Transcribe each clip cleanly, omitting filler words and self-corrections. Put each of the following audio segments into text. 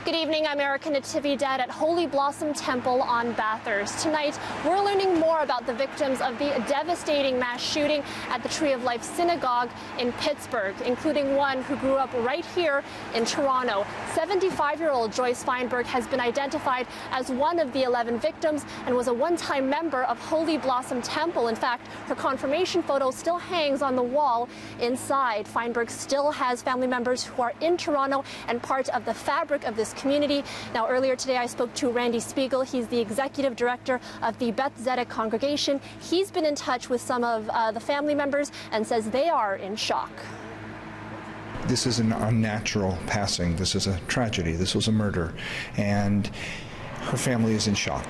Good evening, I'm Erica Natividad at Holy Blossom Temple on Bathurst. Tonight, we're learning more about the victims of the devastating mass shooting at the Tree of Life Synagogue in Pittsburgh, including one who grew up right here in Toronto. 75-year-old Joyce Fienberg has been identified as one of the 11 victims and was a one-time member of Holy Blossom Temple. In fact, her confirmation photo still hangs on the wall inside. Fienberg still has family members who are in Toronto and part of the fabric of this community. Now, earlier today, I spoke to Randy Spiegel. He's the executive director of the Beth Tzedek congregation. He's been in touch with some of the family members and says they are in shock. This is an unnatural passing. This is a tragedy. This was a murder. And her family is in shock.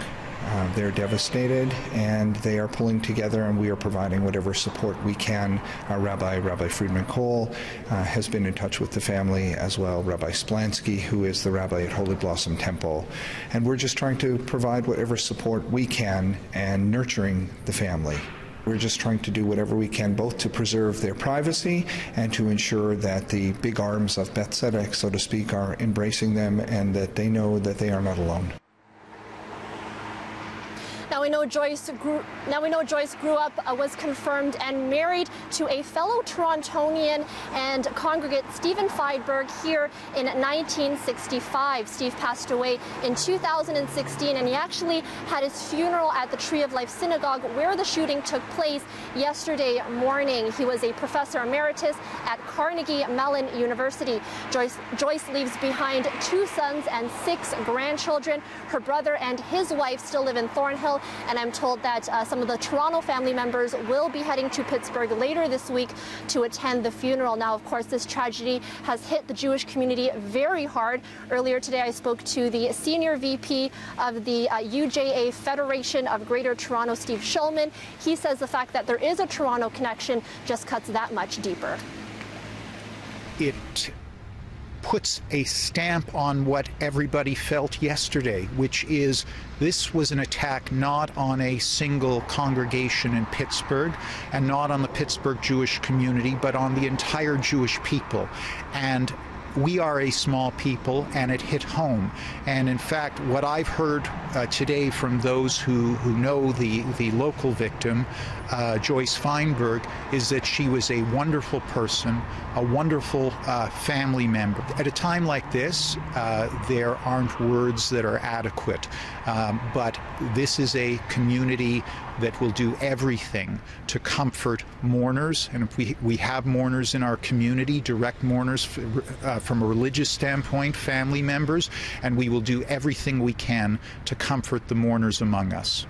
They're devastated, and they are pulling together, and we are providing whatever support we can. Rabbi Friedman Cole has been in touch with the family as well, Rabbi Splansky, who is the rabbi at Holy Blossom Temple. And we're just trying to provide whatever support we can and nurturing the family. We're just trying to do whatever we can, both to preserve their privacy and to ensure that the big arms of Beth Tzedek, so to speak, are embracing them and that they know that they are not alone. Now we know Joyce grew up, was confirmed and married to a fellow Torontonian and congregant, Stephen Fienberg, here in 1965. Steve passed away in 2016, and he actually had his funeral at the Tree of Life Synagogue, where the shooting took place yesterday morning. He was a professor emeritus at Carnegie Mellon University. Joyce leaves behind 2 sons and 6 grandchildren. Her brother and his wife still live in Thornhill, and I'm told that some of the Toronto family members will be heading to Pittsburgh later this week to attend the funeral. Now, of course, this tragedy has hit the Jewish community very hard. Earlier today, I spoke to the senior VP of the UJA Federation of Greater Toronto, Steve Shulman. He says the fact that there is a Toronto connection just cuts that much deeper. It puts a stamp on what everybody felt yesterday, which is this was an attack not on a single congregation in Pittsburgh and not on the Pittsburgh Jewish community, but on the entire Jewish people. And we are a small people, and it hit home. And in fact, what I've heard today from those who know the local victim, Joyce Fienberg, is that she was a wonderful person, a wonderful family member. At a time like this, there aren't words that are adequate, but this is a community that will do everything to comfort mourners. And if we have mourners in our community, direct mourners from a religious standpoint, family members, and we will do everything we can to comfort the mourners among us.